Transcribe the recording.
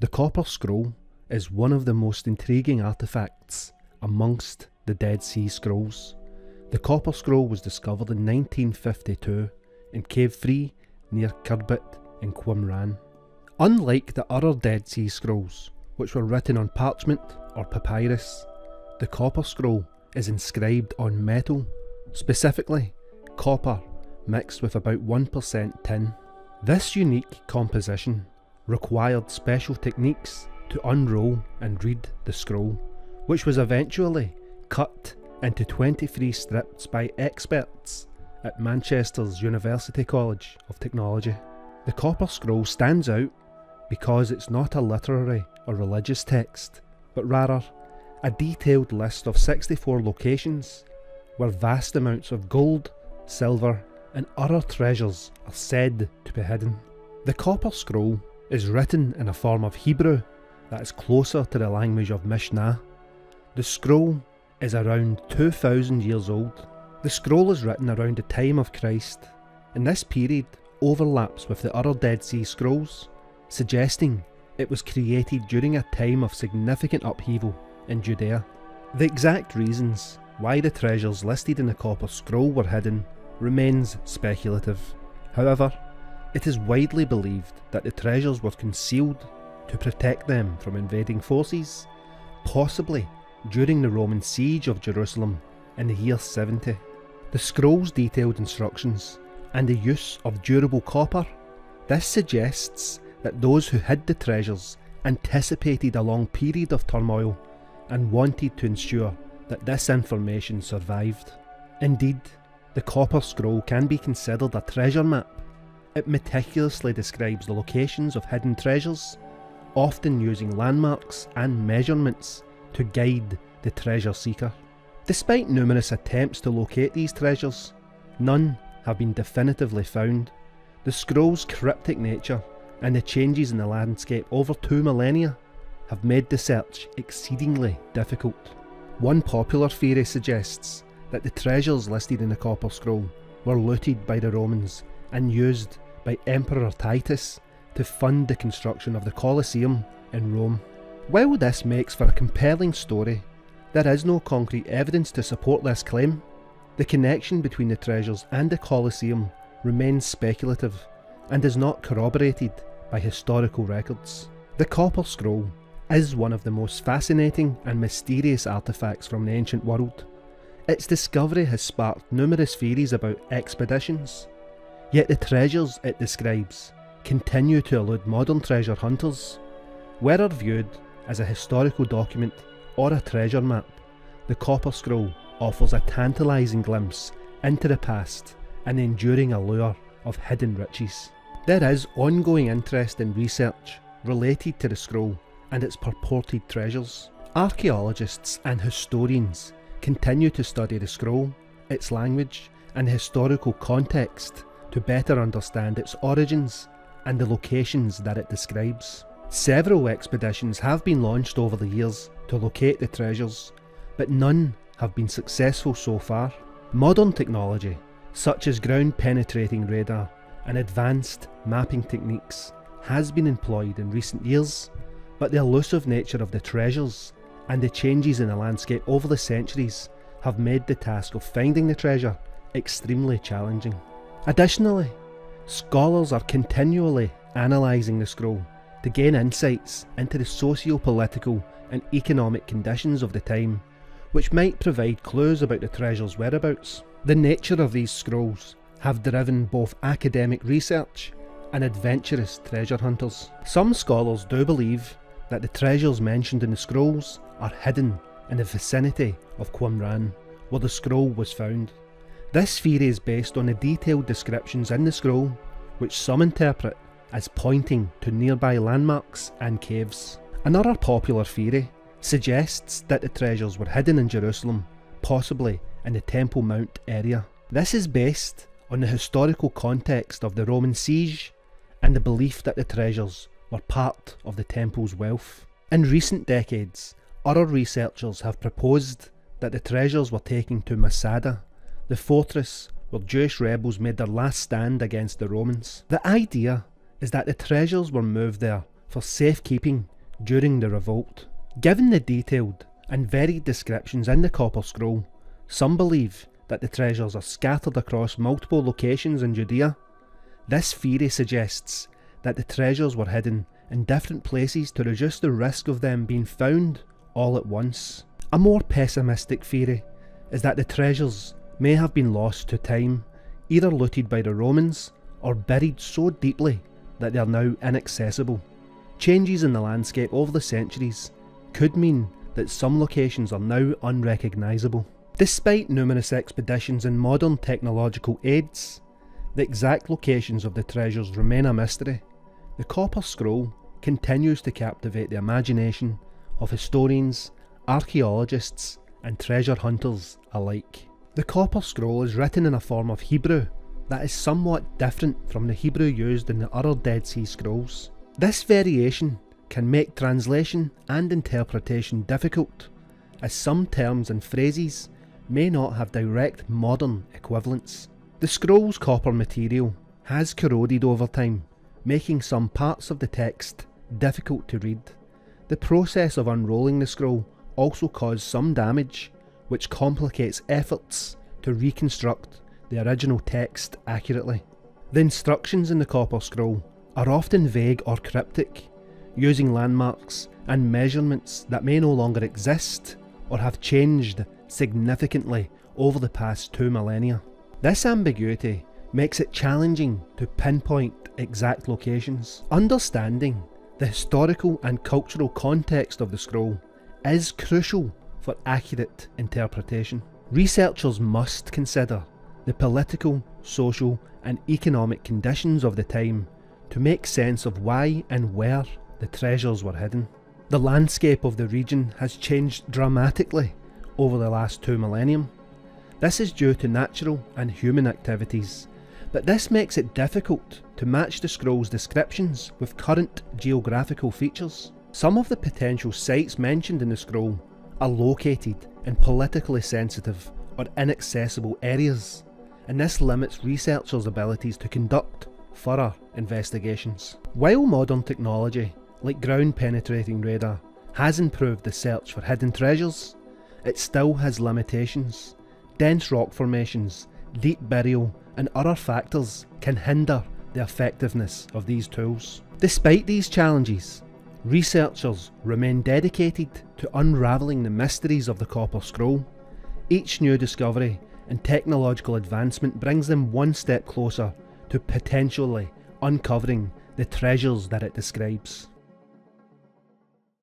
The copper scroll is one of the most intriguing artefacts amongst the Dead Sea Scrolls. The copper scroll was discovered in 1952 in Cave 3 near Khirbet in Qumran. Unlike the other Dead Sea Scrolls, which were written on parchment or papyrus, the copper scroll is inscribed on metal, specifically copper mixed with about 1% tin. This unique composition required special techniques to unroll and read the scroll, which was eventually cut into 23 strips by experts at Manchester's University College of Technology. The copper scroll stands out because it's not a literary or religious text, but rather a detailed list of 64 locations where vast amounts of gold, silver and other treasures are said to be hidden. The copper scroll is written in a form of Hebrew that is closer to the language of Mishnah. The scroll is around 2,000 years old. The scroll is written around the time of Christ, and this period overlaps with the other Dead Sea Scrolls, suggesting it was created during a time of significant upheaval in Judea. The exact reasons why the treasures listed in the copper scroll were hidden remains speculative. However, it is widely believed that the treasures were concealed to protect them from invading forces, possibly during the Roman siege of Jerusalem in the year 70. The scroll's detailed instructions and the use of durable copper, this suggests that those who hid the treasures anticipated a long period of turmoil and wanted to ensure that this information survived. Indeed, the copper scroll can be considered a treasure map. It meticulously describes the locations of hidden treasures, often using landmarks and measurements to guide the treasure seeker. Despite numerous attempts to locate these treasures, none have been definitively found. The scroll's cryptic nature and the changes in the landscape over 2 millennia have made the search exceedingly difficult. One popular theory suggests that the treasures listed in the copper scroll were looted by the Romans and used by Emperor Titus to fund the construction of the Colosseum in Rome. While this makes for a compelling story, there is no concrete evidence to support this claim. The connection between the treasures and the Colosseum remains speculative and is not corroborated by historical records. The copper scroll is one of the most fascinating and mysterious artefacts from the ancient world. Its discovery has sparked numerous theories about expeditions, yet the treasures it describes continue to elude modern treasure hunters. Whether viewed as a historical document or a treasure map, the copper scroll offers a tantalising glimpse into the past and the enduring allure of hidden riches. There is ongoing interest in research related to the scroll and its purported treasures. Archaeologists and historians continue to study the scroll, its language and historical context to better understand its origins and the locations that it describes. Several expeditions have been launched over the years to locate the treasures, but none have been successful so far. Modern technology, such as ground-penetrating radar and advanced mapping techniques, has been employed in recent years, but the elusive nature of the treasures and the changes in the landscape over the centuries have made the task of finding the treasure extremely challenging. Additionally, scholars are continually analysing the scroll to gain insights into the socio-political and economic conditions of the time, which might provide clues about the treasure's whereabouts. The nature of these scrolls have driven both academic research and adventurous treasure hunters. Some scholars do believe that the treasures mentioned in the scrolls are hidden in the vicinity of Qumran, where the scroll was found. This theory is based on the detailed descriptions in the scroll, which some interpret as pointing to nearby landmarks and caves. Another popular theory suggests that the treasures were hidden in Jerusalem, possibly in the Temple Mount area. This is based on the historical context of the Roman siege and the belief that the treasures were part of the temple's wealth. In recent decades, other researchers have proposed that the treasures were taken to Masada, the fortress where Jewish rebels made their last stand against the Romans. The idea is that the treasures were moved there for safekeeping during the revolt. Given the detailed and varied descriptions in the Copper Scroll, some believe that the treasures are scattered across multiple locations in Judea. This theory suggests that the treasures were hidden in different places to reduce the risk of them being found all at once. A more pessimistic theory is that the treasures may have been lost to time, either looted by the Romans or buried so deeply that they are now inaccessible. Changes in the landscape over the centuries could mean that some locations are now unrecognisable. Despite numerous expeditions and modern technological aids, the exact locations of the treasures remain a mystery. The Copper Scroll continues to captivate the imagination of historians, archaeologists and treasure hunters alike. The Copper Scroll is written in a form of Hebrew that is somewhat different from the Hebrew used in the other Dead Sea Scrolls. This variation can make translation and interpretation difficult, as some terms and phrases may not have direct modern equivalents. The scroll's copper material has corroded over time, making some parts of the text difficult to read. The process of unrolling the scroll also caused some damage, which complicates efforts to reconstruct the original text accurately. The instructions in the Copper Scroll are often vague or cryptic, using landmarks and measurements that may no longer exist or have changed significantly over the past 2 millennia. This ambiguity makes it challenging to pinpoint exact locations. Understanding the historical and cultural context of the scroll is crucial for accurate interpretation. Researchers must consider the political, social and economic conditions of the time to make sense of why and where the treasures were hidden. The landscape of the region has changed dramatically over the last 2 millennium. This is due to natural and human activities, but this makes it difficult to match the scroll's descriptions with current geographical features. Some of the potential sites mentioned in the scroll are located in politically sensitive or inaccessible areas, and this limits researchers' abilities to conduct thorough investigations. While modern technology like ground penetrating radar has improved the search for hidden treasures, it still has limitations. Dense rock formations, deep burial and other factors can hinder the effectiveness of these tools. Despite these challenges, researchers remain dedicated to unravelling the mysteries of the Copper Scroll. Each new discovery and technological advancement brings them one step closer to potentially uncovering the treasures that it describes.